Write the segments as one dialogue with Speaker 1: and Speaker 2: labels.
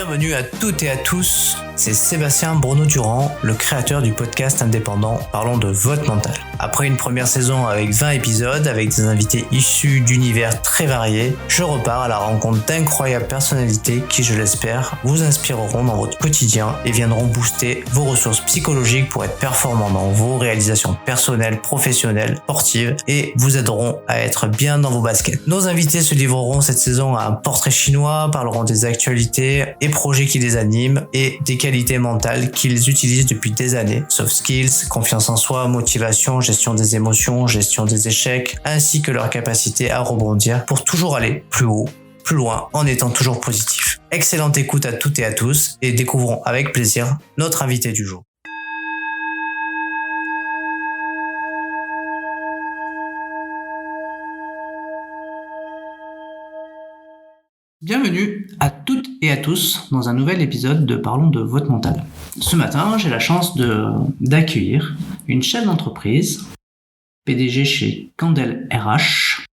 Speaker 1: Bienvenue à toutes et à tous, c'est Sébastien Bruno-Durand, le créateur du podcast indépendant Parlons de votre mental. Après une première saison avec 20 épisodes, avec des invités issus d'univers très variés, je repars à la rencontre d'incroyables personnalités qui, je l'espère, vous inspireront dans votre quotidien et viendront booster vos ressources psychologiques pour être performants dans vos réalisations personnelles, professionnelles, sportives et vous aideront à être bien dans vos baskets. Nos invités se livreront cette saison à un portrait chinois, parleront des actualités et projets qui les animent et des qualités mentales qu'ils utilisent depuis des années. Soft skills, confiance en soi, motivation, gestion des émotions, gestion des échecs, ainsi que leur capacité à rebondir pour toujours aller plus haut, plus loin, en étant toujours positif. Excellente écoute à toutes et à tous et découvrons avec plaisir notre invité du jour. Bienvenue à toutes et à tous dans un nouvel épisode de Parlons de votre mental. Ce matin, j'ai la chance d'accueillir une chef d'entreprise, PDG chez Candel RH,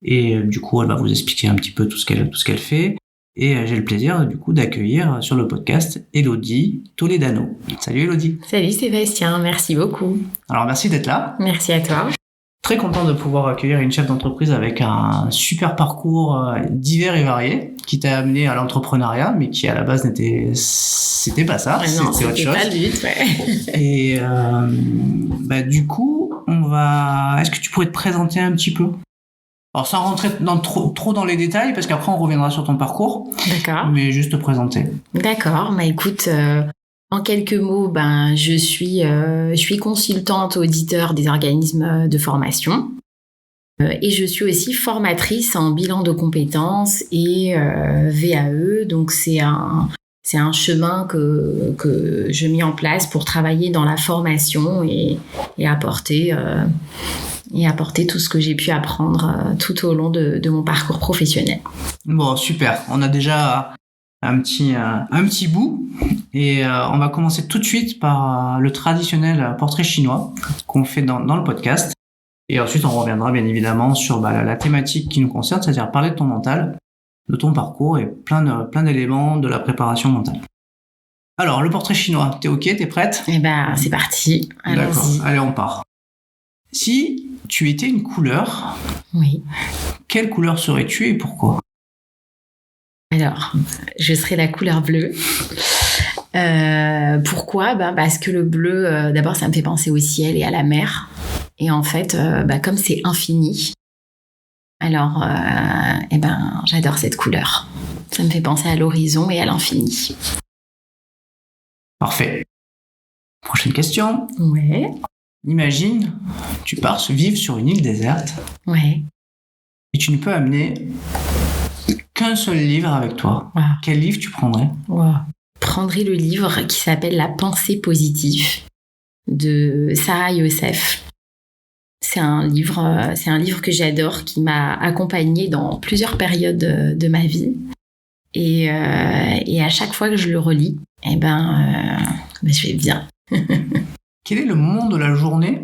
Speaker 1: et du coup, elle va vous expliquer un petit peu tout ce qu'elle fait. Et j'ai le plaisir du coup d'accueillir sur le podcast Elodie Toledano. Salut Elodie.
Speaker 2: Salut Sébastien, merci beaucoup.
Speaker 1: Alors merci d'être là.
Speaker 2: Merci à toi.
Speaker 1: Très content de pouvoir accueillir une chef d'entreprise avec un super parcours divers et varié qui t'a amené à l'entrepreneuriat, mais qui à la base c'était pas ça,
Speaker 2: non,
Speaker 1: c'était autre chose.
Speaker 2: Pas le but, ouais.
Speaker 1: Et du coup, est-ce que tu pourrais te présenter un petit peu? Alors sans rentrer trop dans les détails, parce qu'après on reviendra sur ton parcours.
Speaker 2: D'accord.
Speaker 1: Mais juste te présenter.
Speaker 2: D'accord, écoute, en quelques mots, je suis consultante auditeur des organismes de formation et je suis aussi formatrice en bilan de compétences et VAE. Donc c'est un chemin que je mets en place pour travailler dans la formation et apporter tout ce que j'ai pu apprendre tout au long de mon parcours professionnel.
Speaker 1: Bon, super. On a déjà un petit bout et on va commencer tout de suite par le traditionnel portrait chinois qu'on fait dans le podcast. Et ensuite, on reviendra bien évidemment sur la thématique qui nous concerne, c'est-à-dire parler de ton mental, de ton parcours et plein d'éléments de la préparation mentale. Alors, le portrait chinois, t'es OK, t'es prête?
Speaker 2: C'est parti. Allons-y.
Speaker 1: D'accord, allez, on part. Si tu étais une couleur,
Speaker 2: oui.
Speaker 1: Quelle couleur serais-tu et pourquoi?
Speaker 2: Alors, je serais la couleur bleue. Pourquoi? Parce que le bleu, d'abord, ça me fait penser au ciel et à la mer. Et en fait, comme c'est infini, alors, j'adore cette couleur. Ça me fait penser à l'horizon et à l'infini.
Speaker 1: Parfait. Prochaine question.
Speaker 2: Ouais.
Speaker 1: Imagine, tu pars vivre sur une île déserte.
Speaker 2: Ouais.
Speaker 1: Et tu ne peux amener qu'un seul livre avec toi.
Speaker 2: Wow.
Speaker 1: Quel livre tu prendrais?
Speaker 2: Wow. Je prendrais le livre qui s'appelle La pensée positive de Sarah Youssef. C'est un livre que j'adore, qui m'a accompagnée dans plusieurs périodes de ma vie. Et à chaque fois que je le relis, je vais bien.
Speaker 1: Quel est le moment de la journée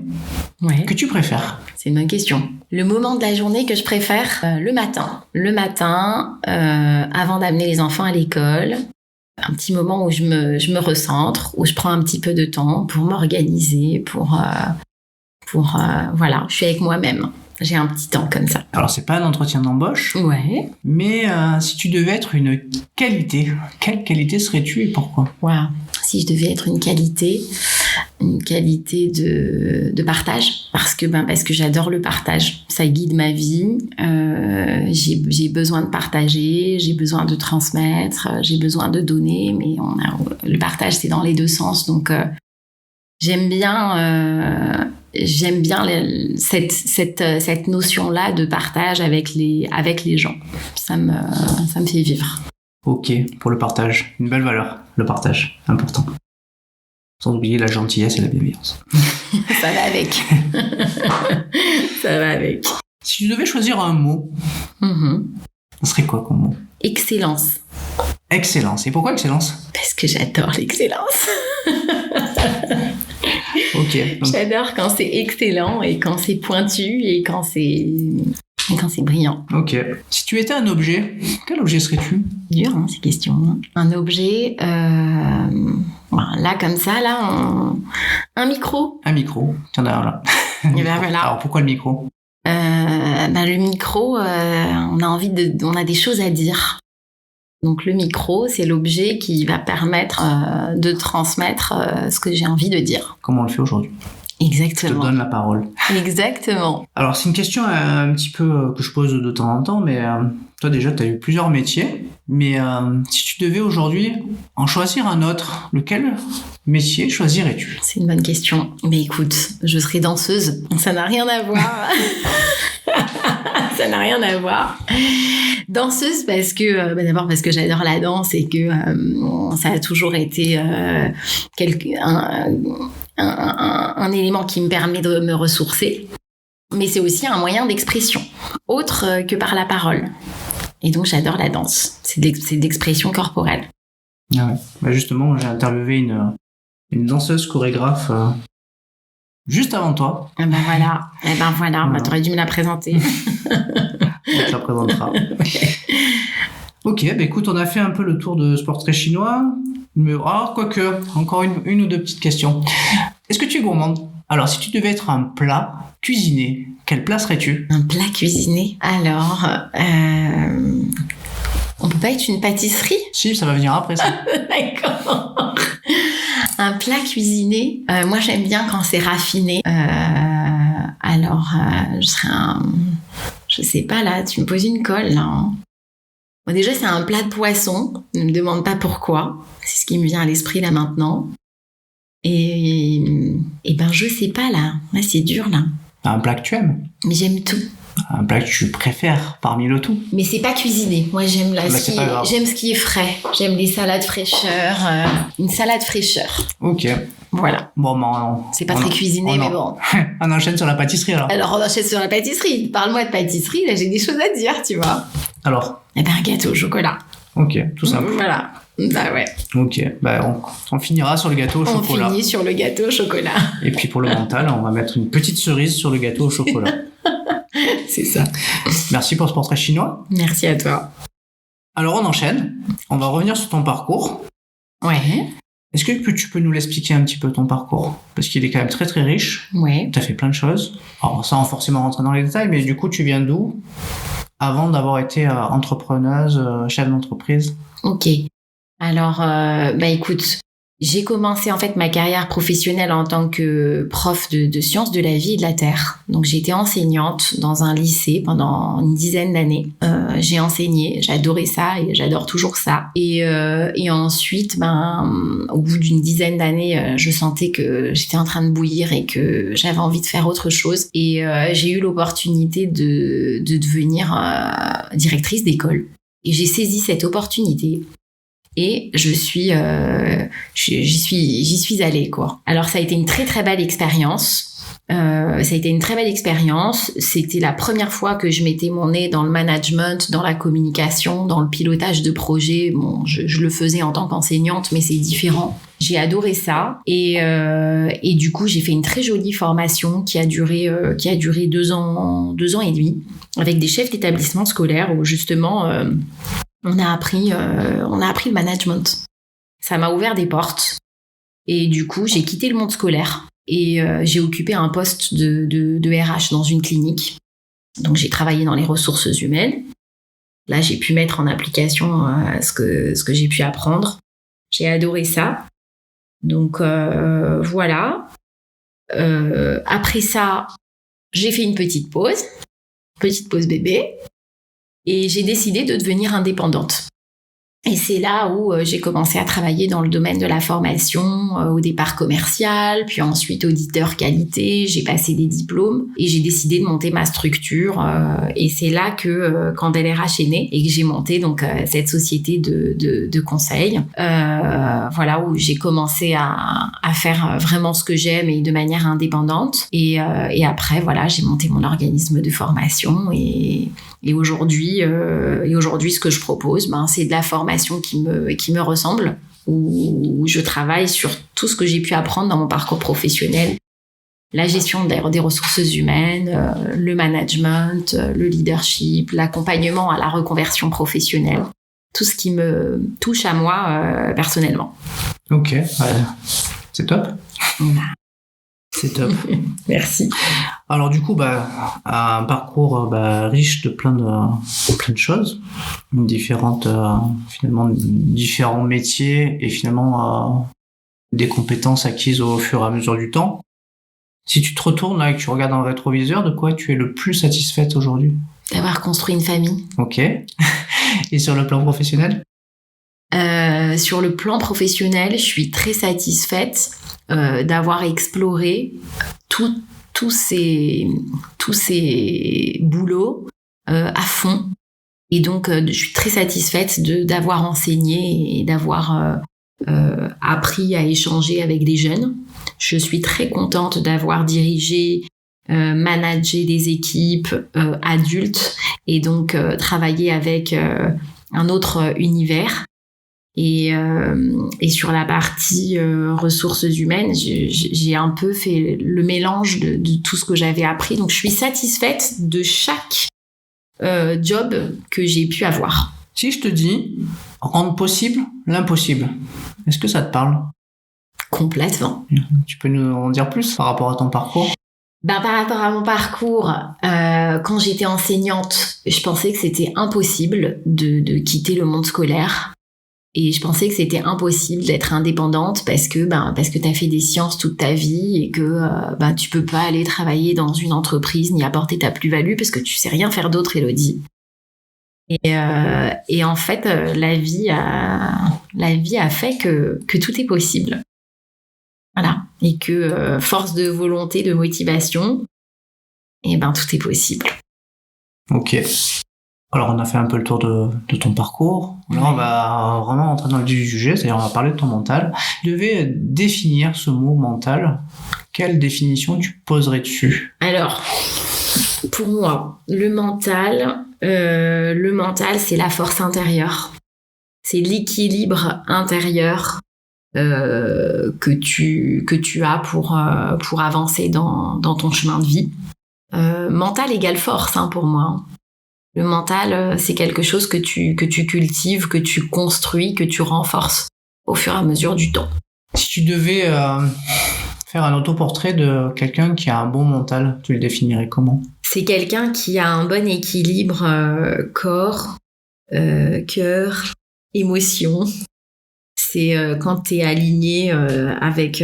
Speaker 1: que tu préfères?
Speaker 2: C'est une bonne question. Le moment de la journée que je préfère, le matin. Le matin, avant d'amener les enfants à l'école. Un petit moment où je me recentre, où je prends un petit peu de temps pour m'organiser, voilà, je suis avec moi-même. J'ai un petit temps comme ça.
Speaker 1: Alors, c'est pas un entretien d'embauche.
Speaker 2: Ouais.
Speaker 1: Mais si tu devais être une qualité, quelle qualité serais-tu et pourquoi?
Speaker 2: Wow. Si je devais être une qualité de partage, parce que j'adore le partage. Ça guide ma vie. J'ai besoin de partager, j'ai besoin de transmettre, j'ai besoin de donner, mais le partage, c'est dans les deux sens. Donc, j'aime bien cette notion-là de partage avec les gens. Ça me fait vivre.
Speaker 1: Ok, pour le partage. Une belle valeur, le partage, important. Sans oublier la gentillesse et la bienveillance.
Speaker 2: Ça va avec. Ça va avec.
Speaker 1: Si tu devais choisir un mot, ça serait quoi comme mot?
Speaker 2: Excellence.
Speaker 1: Excellence. Et pourquoi excellence?
Speaker 2: Parce que j'adore l'excellence.
Speaker 1: Ok.
Speaker 2: Donc... J'adore quand c'est excellent et quand c'est pointu et quand c'est Quand c'est brillant.
Speaker 1: Ok. Si tu étais un objet, quel objet serais-tu?
Speaker 2: Dur, hein, ces questions. Un objet, là, comme ça, là, un micro.
Speaker 1: Un micro. Tiens, d'ailleurs, là.
Speaker 2: Et ben voilà.
Speaker 1: Alors, pourquoi le micro?
Speaker 2: Le micro, on a des choses à dire. Donc, le micro, c'est l'objet qui va permettre de transmettre ce que j'ai envie de dire.
Speaker 1: Comme on le fait aujourd'hui.
Speaker 2: Exactement.
Speaker 1: Je te donne la parole.
Speaker 2: Exactement.
Speaker 1: Alors, c'est une question un petit peu que je pose de temps en temps, mais toi, déjà, tu as eu plusieurs métiers. Mais si tu devais aujourd'hui en choisir un autre, lequel métier choisirais-tu?
Speaker 2: C'est une bonne question. Mais écoute, je serais danseuse. Ça n'a rien à voir. Ça n'a rien à voir. Danseuse parce que d'abord parce que j'adore la danse et que ça a toujours été un élément qui me permet de me ressourcer, mais c'est aussi un moyen d'expression autre que par la parole, et donc j'adore la danse. C'est de l'expression corporelle.
Speaker 1: Ah ouais. Bah justement, j'ai interviewé une danseuse chorégraphe juste avant toi.
Speaker 2: Ben voilà. T'aurais dû me la présenter.
Speaker 1: On te la présentera. Ok, bah écoute, on a fait un peu le tour de ce portrait chinois. Mais quoique, encore une ou deux petites questions. Est-ce que tu es gourmande? Alors, si tu devais être un plat cuisiné, quel plat serais-tu?
Speaker 2: Un plat cuisiné? Alors, on peut pas être une pâtisserie?
Speaker 1: Si, ça va venir après ça.
Speaker 2: D'accord. Un plat cuisiné, moi j'aime bien quand c'est raffiné. Je serais je sais pas là, tu me poses une colle là. Hein. Bon, déjà c'est un plat de poisson, ne me demande pas pourquoi, c'est ce qui me vient à l'esprit là maintenant. Et je sais pas là, c'est dur là.
Speaker 1: Un plat que tu aimes?
Speaker 2: Mais j'aime tout.
Speaker 1: Un plat que tu préfères parmi le tout?
Speaker 2: Mais c'est pas cuisiné. Moi, j'aime j'aime ce qui est frais. J'aime les salades fraîcheur. Une salade fraîcheur.
Speaker 1: Ok.
Speaker 2: Voilà.
Speaker 1: Bon, non.
Speaker 2: C'est pas très cuisiné, mais bon.
Speaker 1: On enchaîne sur la pâtisserie alors.
Speaker 2: Alors, on enchaîne sur la pâtisserie. Parle-moi de pâtisserie. Là, j'ai des choses à dire, tu vois.
Speaker 1: Alors?
Speaker 2: Un gâteau au chocolat.
Speaker 1: Ok, tout simple.
Speaker 2: Voilà. Bah ouais.
Speaker 1: Ok, on finira sur le gâteau au chocolat.
Speaker 2: On finit sur le gâteau au chocolat.
Speaker 1: Et puis pour le mental, on va mettre une petite cerise sur le gâteau au chocolat.
Speaker 2: C'est ça.
Speaker 1: Merci pour ce portrait chinois.
Speaker 2: Merci à toi.
Speaker 1: Alors on enchaîne. On va revenir sur ton parcours.
Speaker 2: Ouais.
Speaker 1: Est-ce que tu peux nous l'expliquer un petit peu ton parcours? Parce qu'il est quand même très très riche.
Speaker 2: Ouais.
Speaker 1: Tu as fait plein de choses. Alors sans forcément rentrer dans les détails, mais du coup tu viens d'où avant d'avoir été entrepreneuse, chef d'entreprise?
Speaker 2: Ok. Alors, écoute, j'ai commencé en fait ma carrière professionnelle en tant que prof de sciences de la vie et de la terre. Donc j'ai été enseignante dans un lycée pendant une dizaine d'années. J'ai enseigné, j'adorais ça et j'adore toujours ça. Et ensuite, au bout d'une dizaine d'années, je sentais que j'étais en train de bouillir et que j'avais envie de faire autre chose. Et j'ai eu l'opportunité de devenir directrice d'école. Et j'ai saisi cette opportunité. Et j'y suis allée, quoi. Alors, ça a été une très, très belle expérience. C'était la première fois que je mettais mon nez dans le management, dans la communication, dans le pilotage de projets. Bon, je le faisais en tant qu'enseignante, mais c'est différent. J'ai adoré ça. Et du coup, j'ai fait une très jolie formation qui a duré 2 ans et demi, avec des chefs d'établissement scolaire où justement, on a appris le management. Ça m'a ouvert des portes. Et du coup, j'ai quitté le monde scolaire et j'ai occupé un poste de RH dans une clinique. Donc, j'ai travaillé dans les ressources humaines. Là, j'ai pu mettre en application ce que j'ai pu apprendre. J'ai adoré ça. Donc, voilà. Après ça, j'ai fait une petite pause bébé. Et j'ai décidé de devenir indépendante. Et c'est là où j'ai commencé à travailler dans le domaine de la formation, au départ commercial, puis ensuite auditeur qualité. J'ai passé des diplômes et j'ai décidé de monter ma structure. Et c'est là que Candel RH est née et que j'ai monté donc cette société de conseil. Voilà, où j'ai commencé à faire vraiment ce que j'aime et de manière indépendante. Et après, voilà, j'ai monté mon organisme de formation et aujourd'hui, ce que je propose, c'est de la formation qui me ressemble, où je travaille sur tout ce que j'ai pu apprendre dans mon parcours professionnel la gestion des ressources humaines, le management, le leadership, l'accompagnement à la reconversion professionnelle. Tout ce qui me touche à moi personnellement.
Speaker 1: Ok, c'est top. C'est top.
Speaker 2: Merci.
Speaker 1: Alors du coup, un parcours riche de plein de choses, finalement différents métiers et finalement des compétences acquises au fur et à mesure du temps. Si tu te retournes là et que tu regardes dans le rétroviseur, de quoi tu es le plus satisfaite aujourd'hui ?
Speaker 2: D'avoir construit une famille.
Speaker 1: Ok. Et sur le plan professionnel ?
Speaker 2: Sur le plan professionnel, je suis très satisfaite d'avoir exploré tous ces boulots à fond. Et donc, je suis très satisfaite d'avoir enseigné et d'avoir appris à échanger avec des jeunes. Je suis très contente d'avoir dirigé, managé des équipes adultes et donc travaillé avec un autre univers. Et sur la partie ressources humaines, j'ai un peu fait le mélange de tout ce que j'avais appris. Donc, je suis satisfaite de chaque job que j'ai pu avoir.
Speaker 1: Si je te dis rendre possible l'impossible, est-ce que ça te parle ?
Speaker 2: Complètement.
Speaker 1: Tu peux nous en dire plus par rapport à ton parcours ?
Speaker 2: Par rapport à mon parcours, quand j'étais enseignante, je pensais que c'était impossible de quitter le monde scolaire. Et je pensais que c'était impossible d'être indépendante parce que t'as fait des sciences toute ta vie et que tu peux pas aller travailler dans une entreprise ni apporter ta plus-value parce que tu sais rien faire d'autre, Élodie. Et en fait, la vie a fait que tout est possible. Voilà. Et que force de volonté, de motivation, tout est possible.
Speaker 1: Ok. Alors, on a fait un peu le tour de ton parcours. Là, on va vraiment rentrer dans le vif du sujet, c'est-à-dire on va parler de ton mental. Si tu devais définir ce mot mental, quelle définition tu poserais dessus ?
Speaker 2: Alors, pour moi, le mental, c'est la force intérieure. C'est l'équilibre intérieur que tu as pour avancer dans ton chemin de vie. Mental égale force pour moi. Le mental, c'est quelque chose que tu cultives, que tu construis, que tu renforces au fur et à mesure du temps.
Speaker 1: Si tu devais faire un autoportrait de quelqu'un qui a un bon mental, tu le définirais comment ?
Speaker 2: C'est quelqu'un qui a un bon équilibre corps, cœur, émotion. C'est quand tu es aligné avec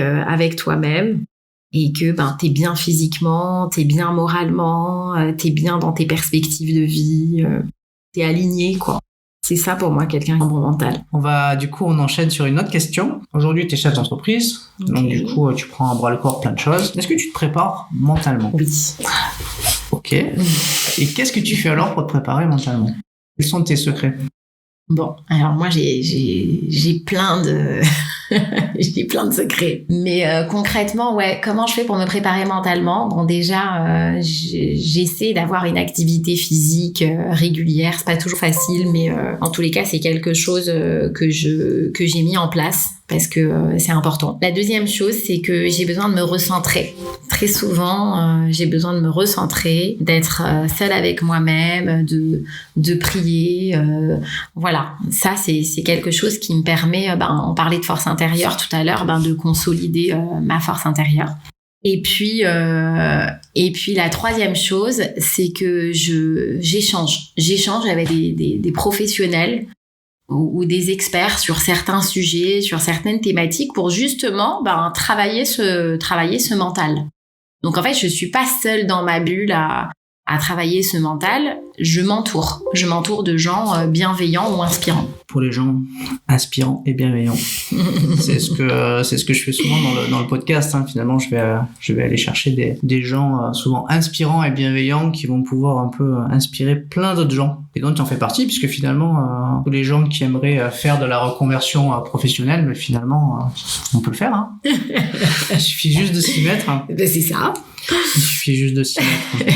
Speaker 2: toi-même. Et que t'es bien physiquement, t'es bien moralement, t'es bien dans tes perspectives de vie, t'es aligné, quoi. C'est ça pour moi, quelqu'un qui a un bon mental.
Speaker 1: On enchaîne sur une autre question. Aujourd'hui, t'es chef d'entreprise, donc du coup, tu prends à bras le corps plein de choses. Est-ce que tu te prépares mentalement ?
Speaker 2: Oui.
Speaker 1: Ok. Et qu'est-ce que tu fais alors pour te préparer mentalement ? Quels sont tes secrets ?
Speaker 2: Bon, alors moi, j'ai plein de... j'ai plein de secrets. Mais concrètement, comment je fais pour me préparer mentalement ? Bon, déjà, j'essaie d'avoir une activité physique régulière. C'est pas toujours facile, mais en tous les cas, c'est quelque chose que j'ai mis en place parce que c'est important. La deuxième chose, c'est que j'ai besoin de me recentrer. Très souvent, j'ai besoin de me recentrer, d'être seule avec moi-même, de prier. Voilà, ça, c'est quelque chose qui me permet, on parlait de force intérieure tout à l'heure, de consolider ma force intérieure. Et puis la troisième chose, c'est que j'échange avec des professionnels ou des experts sur certains sujets, sur certaines thématiques pour justement travailler ce mental. Donc en fait, je suis pas seule dans ma bulle à travailler ce mental, je m'entoure de gens bienveillants ou inspirants.
Speaker 1: Pour les gens inspirants et bienveillants. c'est ce que je fais souvent dans le podcast. Finalement, je vais aller chercher des gens souvent inspirants et bienveillants qui vont pouvoir un peu inspirer plein d'autres gens. Et donc, tu en fais partie, puisque finalement, tous les gens qui aimeraient faire de la reconversion professionnelle, mais finalement, on peut le faire. Il suffit juste de s'y mettre.
Speaker 2: C'est ça.
Speaker 1: Il suffit juste de s'y mettre.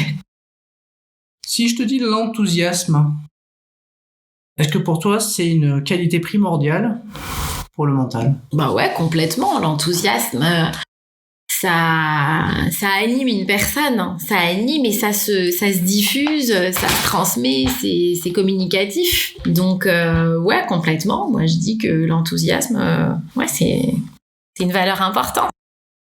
Speaker 1: Si je te dis l'enthousiasme, est-ce que pour toi, c'est une qualité primordiale pour le mental ?
Speaker 2: Ouais, complètement. L'enthousiasme, ça anime une personne, hein. Ça anime et ça se diffuse, ça se transmet, c'est communicatif. Donc ouais, complètement. Moi je dis que l'enthousiasme, ouais, c'est une valeur importante.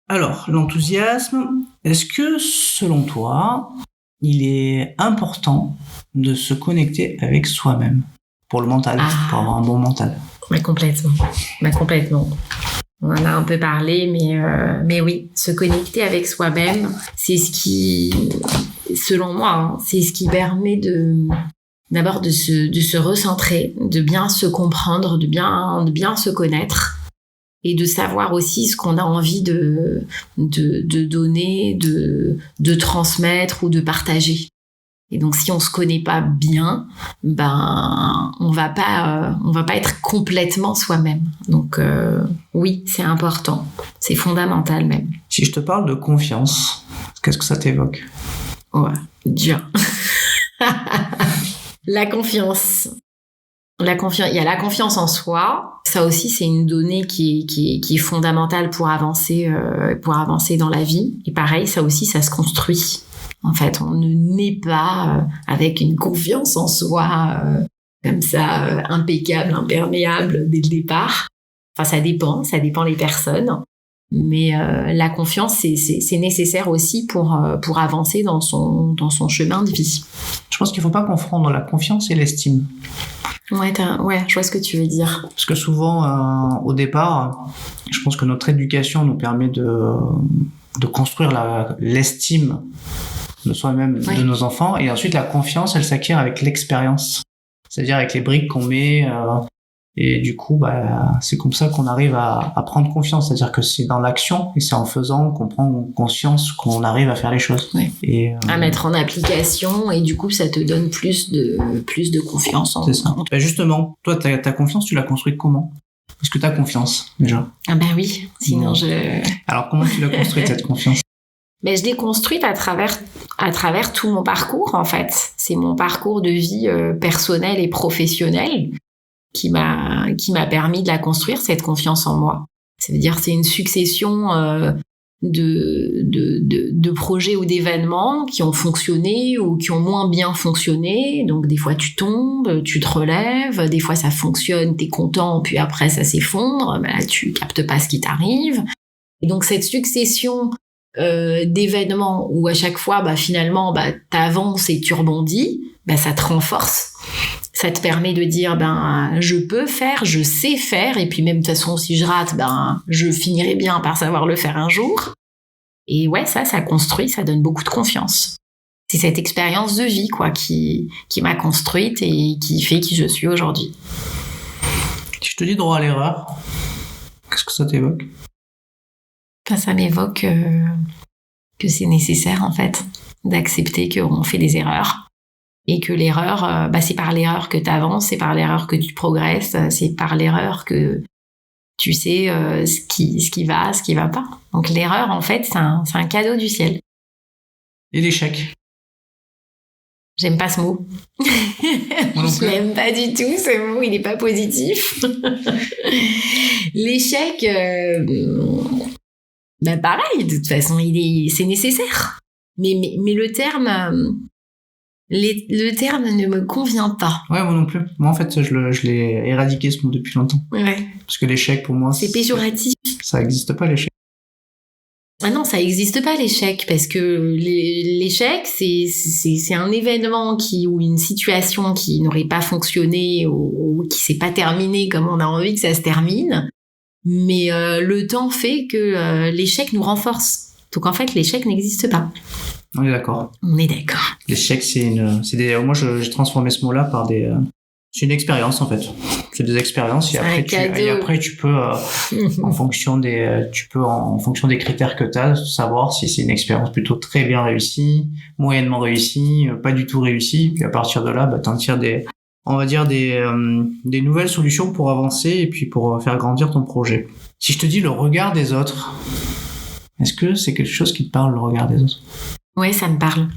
Speaker 1: Alors, l'enthousiasme, est-ce que selon toi, il est important de se connecter avec soi-même pour le mental, pour avoir un bon mental?
Speaker 2: Complètement. On en a un peu parlé, mais oui, se connecter avec soi-même, c'est ce qui, selon moi, hein, c'est ce qui permet d'abord de se recentrer, de bien se comprendre, de bien se connaître et de savoir aussi ce qu'on a envie de donner, de transmettre ou de partager. Et donc, si on se connaît pas bien, on va pas être complètement soi-même. Donc, oui, c'est important. C'est fondamental même.
Speaker 1: Si je te parle de confiance, qu'est-ce que ça t'évoque?
Speaker 2: Ouais, dur. La confiance. Il y a la confiance en soi. Ça aussi, c'est une donnée qui est fondamentale pour avancer dans la vie. Et pareil, ça aussi, ça se construit. En fait, on ne naît pas avec une confiance en soi comme ça, impeccable, imperméable dès le départ. Enfin, ça dépend les personnes. Mais la confiance, c'est nécessaire aussi pour avancer dans son chemin de vie.
Speaker 1: Je pense qu'il ne faut pas confondre la confiance et l'estime.
Speaker 2: Ouais, je vois ce que tu veux dire.
Speaker 1: Parce que souvent, au départ, je pense que notre éducation nous permet de construire l'estime de soi-même, de nos enfants, et ensuite la confiance, elle s'acquiert avec l'expérience, c'est-à-dire avec les briques qu'on met, et du coup, c'est comme ça qu'on arrive à prendre confiance, c'est-à-dire que c'est dans l'action et c'est en faisant qu'on prend conscience qu'on arrive à faire les choses.
Speaker 2: Ouais.
Speaker 1: Et
Speaker 2: à mettre en application, et du coup, ça te donne plus de confiance en.
Speaker 1: C'est ça. Justement, toi, ta confiance, tu l'as construite comment? Est-ce que tu as confiance déjà?
Speaker 2: Ah ben oui, sinon
Speaker 1: Alors comment tu l'as construite cette confiance?
Speaker 2: Je l'ai construite à travers tout mon parcours, en fait. C'est mon parcours de vie personnel et professionnel qui m'a permis de la construire, cette confiance en moi. Ça veut dire c'est une succession de projets ou d'événements qui ont fonctionné ou qui ont moins bien fonctionné. Donc des fois tu tombes, tu te relèves, des fois ça fonctionne, t'es content, puis après ça s'effondre, là tu captes pas ce qui t'arrive. Et donc cette succession d'événements où à chaque fois finalement t'avances et tu rebondis, ça te renforce, ça te permet de dire je peux faire, je sais faire, et puis même de toute façon si je rate je finirai bien par savoir le faire un jour. Et ouais, ça construit, ça donne beaucoup de confiance. C'est cette expérience de vie qui m'a construite et qui fait qui je suis aujourd'hui.
Speaker 1: Si je te dis droit à l'erreur, qu'est-ce que ça t'évoque?
Speaker 2: Ça m'évoque que c'est nécessaire, en fait, d'accepter qu'on fait des erreurs. Et que l'erreur, c'est par l'erreur que tu avances, c'est par l'erreur que tu progresses, c'est par l'erreur que tu sais ce qui va pas. Donc l'erreur, en fait, c'est un cadeau du ciel.
Speaker 1: Et l'échec?
Speaker 2: J'aime pas ce mot. Je l'aime pas du tout, ce mot, il est pas positif. L'échec... pareil, de toute façon, c'est nécessaire. Mais le terme ne me convient pas.
Speaker 1: Ouais, moi non plus. Moi, en fait, je l'ai éradiqué ce mot depuis longtemps.
Speaker 2: Ouais.
Speaker 1: Parce que l'échec, pour moi...
Speaker 2: C'est péjoratif.
Speaker 1: Ça n'existe pas, l'échec.
Speaker 2: Ah non, ça n'existe pas, l'échec, parce que l'échec, c'est un événement ou une situation qui n'aurait pas fonctionné ou qui s'est pas terminée comme on a envie que ça se termine. Mais le temps fait que l'échec nous renforce. Donc en fait, l'échec n'existe pas.
Speaker 1: On est d'accord.
Speaker 2: On est d'accord.
Speaker 1: L'échec, moi, j'ai transformé ce mot-là par c'est une expérience, en fait. C'est des expériences et après tu peux, en fonction des critères que tu as, savoir si c'est une expérience plutôt très bien réussie, moyennement réussie, pas du tout réussie. Puis à partir de là, t'en tires des nouvelles solutions pour avancer et puis pour faire grandir ton projet. Si je te dis le regard des autres, est-ce que c'est quelque chose qui te parle, le regard des autres?
Speaker 2: Ouais, ça me parle.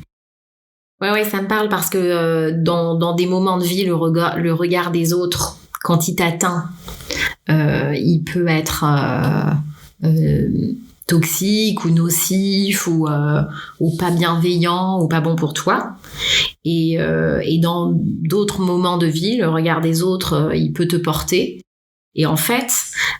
Speaker 2: Ouais, ça me parle parce que dans des moments de vie, le regard des autres, quand il t'atteint, il peut être toxique ou nocif ou pas bienveillant ou pas bon pour toi. Et dans d'autres moments de vie, le regard des autres, il peut te porter. Et en fait,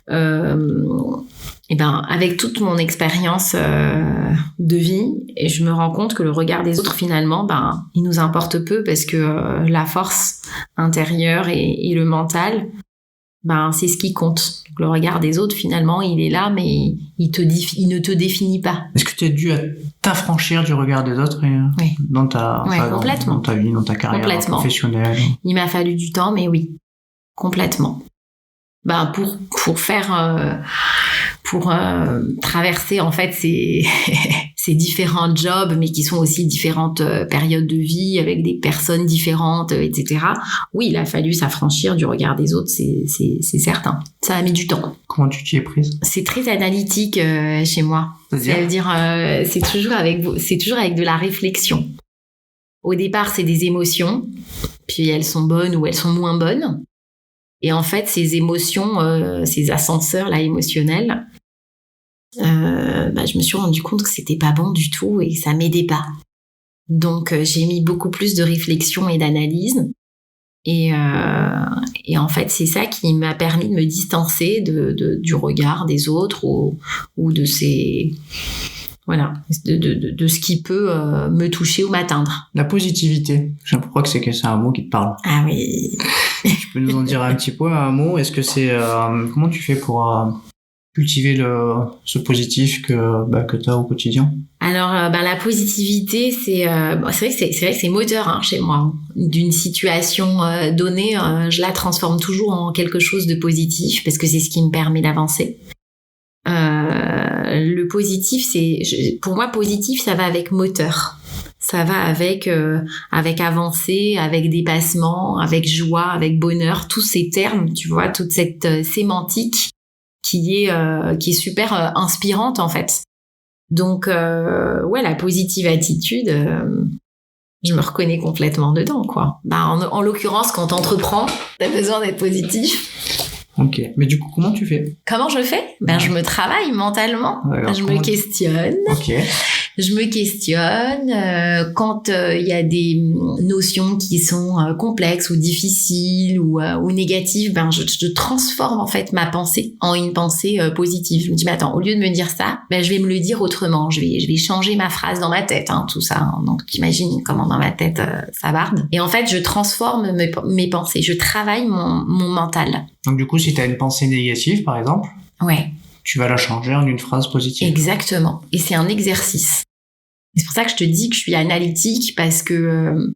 Speaker 2: avec toute mon expérience de vie, et je me rends compte que le regard des autres, finalement, il nous importe peu parce que la force intérieure et le mental, c'est ce qui compte. Donc, le regard des autres, finalement, il est là, mais il ne te définit pas.
Speaker 1: Est-ce que tu as dû t'affranchir du regard des autres
Speaker 2: oui.
Speaker 1: Dans ta vie, dans ta carrière professionnelle?
Speaker 2: Il m'a fallu du temps, mais oui, complètement. Pour traverser en fait ces différents jobs, mais qui sont aussi différentes périodes de vie avec des personnes différentes, etc. Oui, il a fallu s'affranchir du regard des autres, c'est certain. Ça a mis du temps.
Speaker 1: Comment tu t'y es prise?
Speaker 2: C'est très analytique chez moi. Ça veut dire c'est toujours avec de la réflexion. Au départ, c'est des émotions, puis elles sont bonnes ou elles sont moins bonnes. Et en fait, ces émotions, ces ascenseurs là émotionnels, je me suis rendu compte que c'était pas bon du tout et que ça m'aidait pas. Donc j'ai mis beaucoup plus de réflexion et d'analyse. Et en fait, c'est ça qui m'a permis de me distancer du regard des autres ou de ces... Voilà, de ce qui peut me toucher ou m'atteindre.
Speaker 1: La positivité, je crois que c'est un mot qui te parle.
Speaker 2: Ah oui.
Speaker 1: Tu peux nous en dire un petit peu, un mot? Est-ce que c'est... comment tu fais pour cultiver ce positif que tu as au quotidien?
Speaker 2: Alors, la positivité, c'est vrai que c'est moteur chez moi. D'une situation donnée, je la transforme toujours en quelque chose de positif parce que c'est ce qui me permet d'avancer. Le positif, pour moi, positif, ça va avec moteur. Ça va avec avancée, avec dépassement, avec joie, avec bonheur, tous ces termes, tu vois, toute cette sémantique qui est super inspirante en fait. Donc la positive attitude, je me reconnais complètement dedans quoi. En l'occurrence, quand t'entreprends, t'as besoin d'être positif.
Speaker 1: Ok, mais du coup, comment tu fais?
Speaker 2: Comment je fais? Je me travaille mentalement. Ouais, je me questionne.
Speaker 1: Ok.
Speaker 2: Je me questionne quand il y a des notions qui sont complexes ou difficiles ou négatives. Je transforme en fait ma pensée en une pensée positive. Je me dis attends, au lieu de me dire ça, je vais me le dire autrement. Je vais changer ma phrase dans ma tête, tout ça. Donc t'imagines comment dans ma tête ça barde. Et en fait, je transforme mes pensées. Je travaille mon mental.
Speaker 1: Donc du coup, si tu as une pensée négative, par exemple,
Speaker 2: ouais,
Speaker 1: tu vas la changer en une phrase positive.
Speaker 2: Exactement. Et c'est un exercice. C'est pour ça que je te dis que je suis analytique parce que,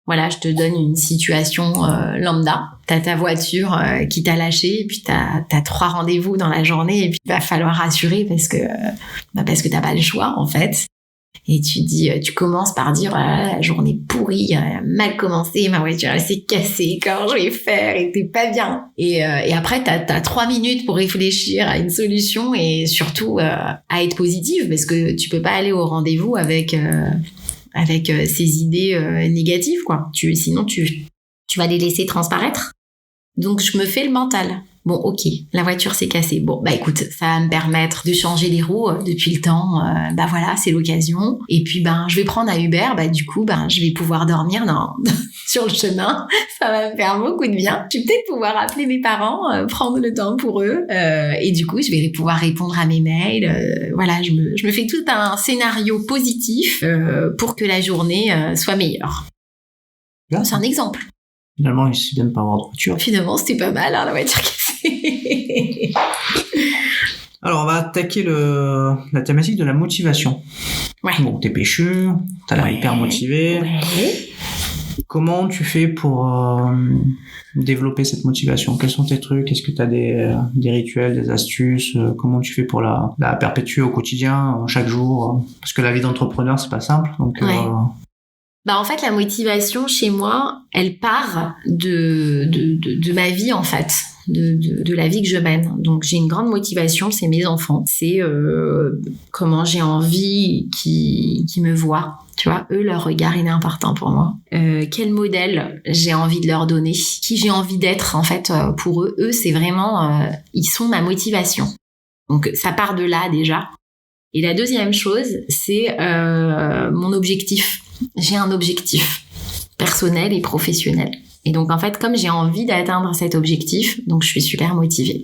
Speaker 2: je te donne une situation lambda. T'as ta voiture qui t'a lâché et puis t'as 3 rendez-vous dans la journée et puis il va falloir rassurer parce que t'as pas le choix en fait. Et tu commences par dire la journée pourrie, mal commencé, ma voiture elle s'est cassée, comment je vais faire et t'es pas bien. Et après t'as 3 minutes pour réfléchir à une solution et surtout à être positive parce que tu peux pas aller au rendez-vous avec ces idées négatives quoi. Sinon tu vas les laisser transparaître. Donc je me fais le mental. Bon, ok, la voiture s'est cassée. Bon, écoute, ça va me permettre de changer les roues depuis le temps. C'est l'occasion. Et puis, je vais prendre un Uber. Du coup, je vais pouvoir dormir sur le chemin. Ça va me faire beaucoup de bien. Je vais peut-être pouvoir appeler mes parents, prendre le temps pour eux. Et du coup, je vais pouvoir répondre à mes mails. Je me fais tout un scénario positif pour que la journée soit meilleure. Bien. C'est un exemple.
Speaker 1: Finalement, c'est bien de pas avoir de voiture.
Speaker 2: Finalement, c'était pas mal, la voiture cassée.
Speaker 1: Alors, on va attaquer la thématique de la motivation.
Speaker 2: Ouais.
Speaker 1: Bon, t'es péchu, t'as l'air hyper motivé.
Speaker 2: Ouais.
Speaker 1: Comment tu fais pour développer cette motivation? Quels sont tes trucs? Est-ce que t'as des rituels, des astuces? Comment tu fais pour la perpétuer au quotidien, chaque jour? Parce que la vie d'entrepreneur, c'est pas simple. Donc,
Speaker 2: ouais. En fait, la motivation chez moi, elle part de ma vie en fait, de la vie que je mène. Donc j'ai une grande motivation, c'est mes enfants, c'est comment j'ai envie qu'ils me voient. Tu vois, eux, leur regard il est important pour moi. Quel modèle j'ai envie de leur donner, qui j'ai envie d'être en fait pour eux. Eux, c'est vraiment, ils sont ma motivation. Donc ça part de là déjà. Et la deuxième chose, c'est mon objectif. J'ai un objectif personnel et professionnel. Et donc, en fait, comme j'ai envie d'atteindre cet objectif, donc je suis super motivée.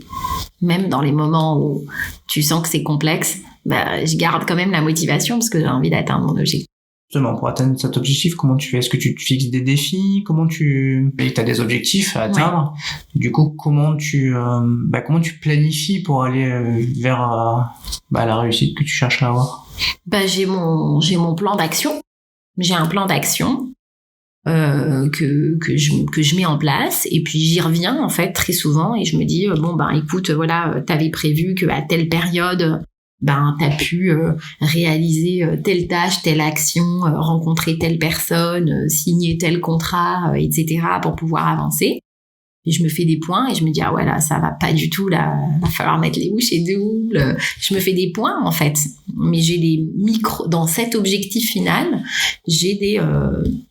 Speaker 2: Même dans les moments où tu sens que c'est complexe, je garde quand même la motivation parce que j'ai envie d'atteindre mon objectif.
Speaker 1: Justement, pour atteindre cet objectif, comment tu fais? Est-ce que tu te fixes des défis? Comment tu as des objectifs à atteindre? Ouais. Du coup, comment tu planifies pour aller vers la réussite que tu cherches à avoir?
Speaker 2: J'ai mon plan d'action. J'ai un plan d'action que je mets en place, et puis j'y reviens en fait très souvent, et je me dis écoute, voilà, t'avais prévu qu'à telle période t'as pu réaliser telle tâche, telle action, rencontrer telle personne, signer tel contrat, etc. pour pouvoir avancer. Et je me fais des points et je me dis, ah ouais, là, ça va pas du tout, là, va falloir mettre les bouchées doubles. Je me fais des points, en fait. Mais j'ai des dans cet objectif final, j'ai des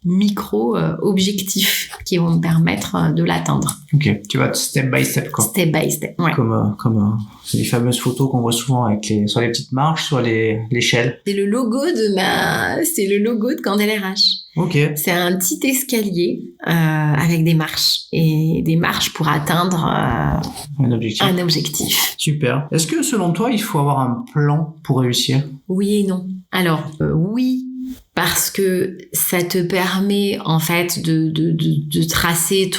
Speaker 2: micro-objectifs qui vont me permettre de l'atteindre.
Speaker 1: Ok, tu vas step by step, quoi.
Speaker 2: Step by step, ouais.
Speaker 1: Comme les fameuses photos qu'on voit souvent sur les petites marches, sur l'échelle.
Speaker 2: C'est le logo de Candel RH.
Speaker 1: Ok.
Speaker 2: C'est un petit escalier avec des marches pour atteindre un objectif.
Speaker 1: Super. Est-ce que selon toi, il faut avoir un plan pour réussir?
Speaker 2: Oui et non. Alors oui, parce que ça te permet en fait de tracer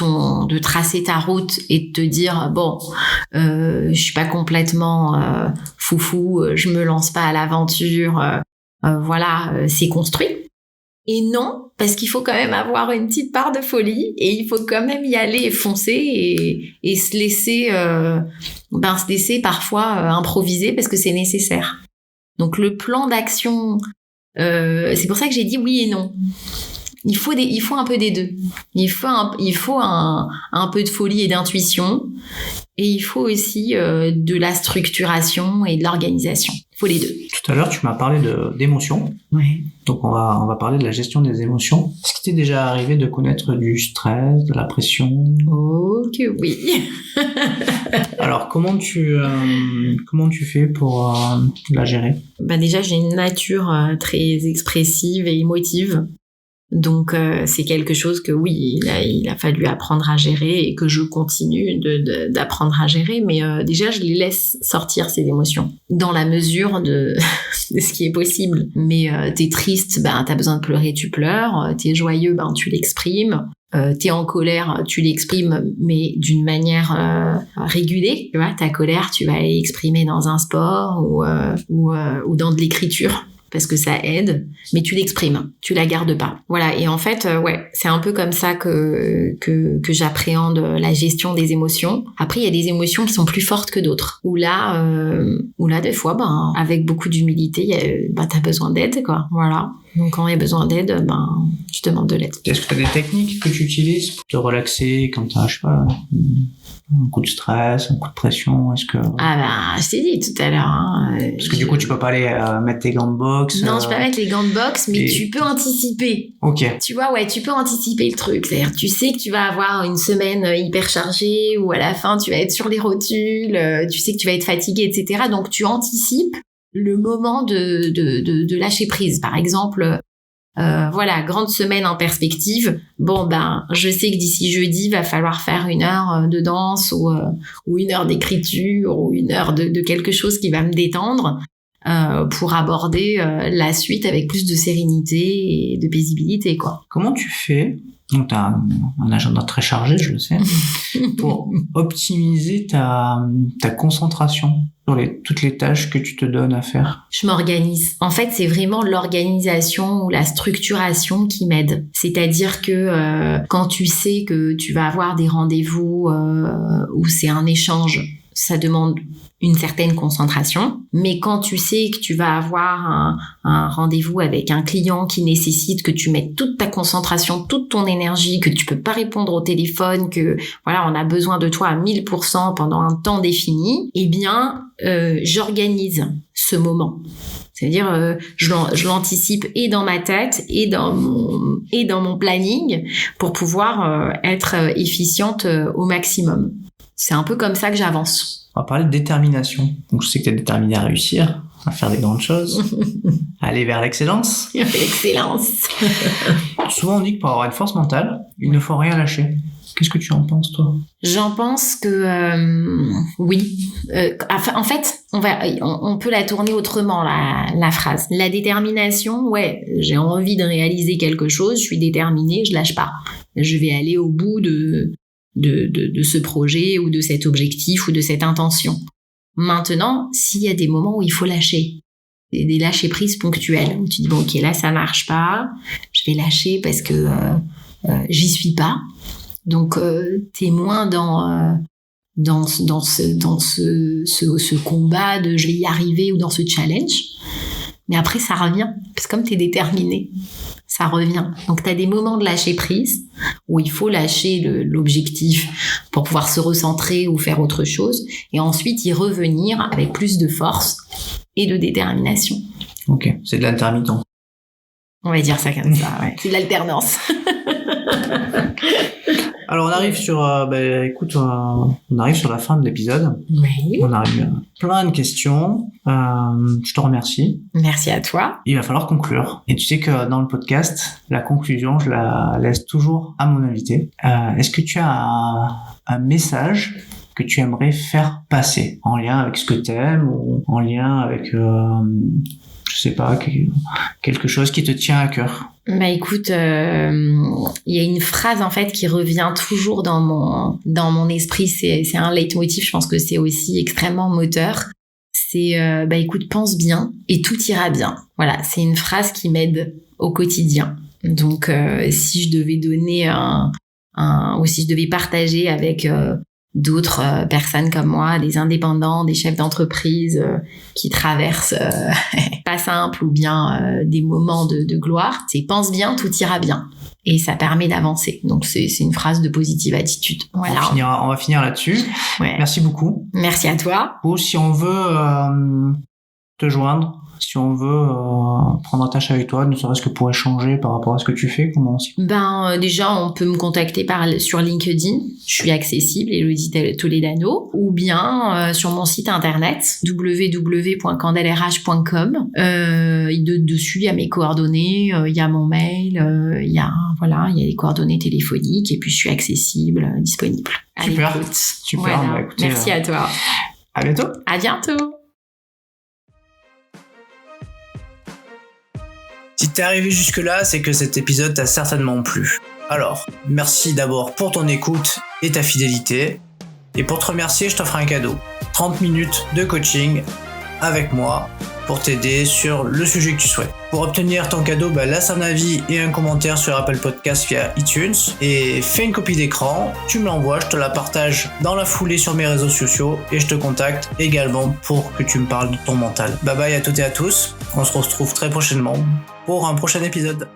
Speaker 2: ta route et de te dire je suis pas complètement foufou, je me lance pas à l'aventure, c'est construit. Et non, parce qu'il faut quand même avoir une petite part de folie, et il faut quand même y aller et foncer et se laisser parfois improviser parce que c'est nécessaire. Donc le plan d'action, c'est pour ça que j'ai dit oui et non. Il faut un peu des deux. Il faut un peu de folie et d'intuition, et il faut aussi de la structuration et de l'organisation. Il faut les deux.
Speaker 1: Tout à l'heure, tu m'as parlé d'émotions.
Speaker 2: Ouais.
Speaker 1: Donc on va parler de la gestion des émotions. Est-ce qu'il t'est déjà arrivé de connaître du stress, de la pression?
Speaker 2: Oh que oui.
Speaker 1: Alors comment tu fais pour la gérer?
Speaker 2: Déjà, j'ai une nature très expressive et émotive. Donc c'est quelque chose que oui, il a fallu apprendre à gérer, et que je continue d'apprendre à gérer, mais déjà je les laisse sortir, ces émotions, dans la mesure de ce qui est possible. Mais t'es triste, t'as besoin de pleurer, tu pleures. T'es joyeux, tu l'exprimes. T'es en colère, tu l'exprimes, mais d'une manière régulée. Tu vois, ta colère, tu vas l'exprimer dans un sport ou dans de l'écriture, parce que ça aide, mais tu l'exprimes, tu la gardes pas. Voilà, et en fait, c'est un peu comme ça que j'appréhende la gestion des émotions. Après, il y a des émotions qui sont plus fortes que d'autres. Où là, des fois, avec beaucoup d'humilité, t'as besoin d'aide, quoi. Voilà. Donc, quand il y a besoin d'aide, tu demandes de l'aide.
Speaker 1: Est-ce que tu as des techniques que tu utilises pour te relaxer quand tu as, je sais pas, un coup de stress, un coup de pression? Est-ce que...
Speaker 2: je t'ai dit tout à l'heure.
Speaker 1: Parce que du coup, tu peux pas aller mettre tes gants de boxe.
Speaker 2: Non, je peux pas mettre les gants de boxe, mais tu peux anticiper.
Speaker 1: Ok.
Speaker 2: Tu vois, tu peux anticiper le truc. C'est-à-dire, tu sais que tu vas avoir une semaine hyper chargée, ou à la fin, tu vas être sur les rotules, tu sais que tu vas être fatigué, etc. Donc, tu anticipes le moment de lâcher prise. Par exemple, grande semaine en perspective. Je sais que d'ici jeudi, va falloir faire 1 heure de danse ou 1 heure d'écriture ou 1 heure de quelque chose qui va me détendre pour aborder la suite avec plus de sérénité et de paisibilité, quoi.
Speaker 1: Comment tu fais? Donc, tu as un agenda très chargé, je le sais, pour optimiser ta concentration sur toutes les tâches que tu te donnes à faire.
Speaker 2: Je m'organise. En fait, c'est vraiment l'organisation ou la structuration qui m'aide. C'est-à-dire que quand tu sais que tu vas avoir des rendez-vous où c'est un échange, ça demande une certaine concentration. Mais quand tu sais que tu vas avoir un rendez-vous avec un client qui nécessite que tu mettes toute ta concentration, toute ton énergie, que tu peux pas répondre au téléphone, que on a besoin de toi à 1000% pendant un temps défini, j'organise ce moment. C'est-à-dire, je l'anticipe et dans ma tête et dans mon planning pour pouvoir être efficiente au maximum. C'est un peu comme ça que j'avance.
Speaker 1: On va parler de détermination. Donc, je sais que tu es déterminé à réussir. à faire des grandes choses, à aller vers l'excellence.
Speaker 2: L'excellence.
Speaker 1: Souvent on dit que pour avoir une force mentale, il ne faut rien lâcher. Qu'est-ce que tu en penses, toi?
Speaker 2: J'en pense que oui. En fait, on peut la tourner autrement, la phrase. La détermination, ouais, j'ai envie de réaliser quelque chose, je suis déterminée, je lâche pas. Je vais aller au bout de ce projet ou de cet objectif ou de cette intention. Maintenant, s'il y a des moments où il faut lâcher, des lâcher prises ponctuelles, où tu dis bon ok là ça marche pas, je vais lâcher parce que j'y suis pas. Donc t'es moins dans ce combat de je vais y arriver ou dans ce challenge. Mais après ça revient parce que comme t'es déterminé, ça revient. Donc t'as des moments de lâcher prise où il faut lâcher l'objectif pour pouvoir se recentrer ou faire autre chose et ensuite y revenir avec plus de force et de détermination.
Speaker 1: Ok, c'est de l'intermittent.
Speaker 2: On va dire ça comme ça, ouais. C'est de l'alternance.
Speaker 1: Alors on arrive sur, on arrive sur la fin de l'épisode.
Speaker 2: Oui.
Speaker 1: On arrive à plein de questions. Je te remercie.
Speaker 2: Merci à toi.
Speaker 1: Il va falloir conclure. Et tu sais que dans le podcast, la conclusion, je la laisse toujours à mon invité. Est-ce que tu as un message que tu aimerais faire passer en lien avec ce que t'aimes ou en lien avec, je sais pas, quelque chose qui te tient à cœur?
Speaker 2: Bah écoute, il y a une phrase en fait qui revient toujours dans mon esprit. C'est un leitmotiv. Je pense que c'est aussi extrêmement moteur. C'est écoute, pense bien et tout ira bien. Voilà, c'est une phrase qui m'aide au quotidien. Donc si je devais donner ou si je devais partager avec d'autres personnes comme moi, des indépendants, des chefs d'entreprise qui traversent pas simple ou bien des moments de gloire, c'est pense bien, tout ira bien. Et ça permet d'avancer. Donc c'est une phrase de positive attitude. Voilà.
Speaker 1: On va finir là-dessus.
Speaker 2: Ouais.
Speaker 1: Merci beaucoup.
Speaker 2: Merci à toi.
Speaker 1: Ou si on veut te joindre, si on veut prendre attache avec toi, ne serait-ce que pour échanger par rapport à ce que tu fais, comment on s'y...
Speaker 2: Déjà, on peut me contacter sur LinkedIn. Je suis accessible, Élodie Toledano. Ou bien sur mon site internet, www.candelrh.com. Dessus, il y a mes coordonnées, il y a mon mail, il y a les coordonnées téléphoniques. Et puis, je suis accessible, disponible.
Speaker 1: Super. Super.
Speaker 2: Voilà.
Speaker 1: Écoutez,
Speaker 2: merci à toi.
Speaker 1: À bientôt.
Speaker 2: À bientôt.
Speaker 1: Si t'es arrivé jusque-là, c'est que cet épisode t'a certainement plu. Alors, merci d'abord pour ton écoute et ta fidélité. Et pour te remercier, je t'offre un cadeau. 30 minutes de coaching avec moi pour t'aider sur le sujet que tu souhaites. Pour obtenir ton cadeau, laisse un avis et un commentaire sur Apple Podcast via iTunes et fais une copie d'écran, tu me l'envoies, je te la partage dans la foulée sur mes réseaux sociaux et je te contacte également pour que tu me parles de ton mental. Bye bye à toutes et à tous, on se retrouve très prochainement pour un prochain épisode.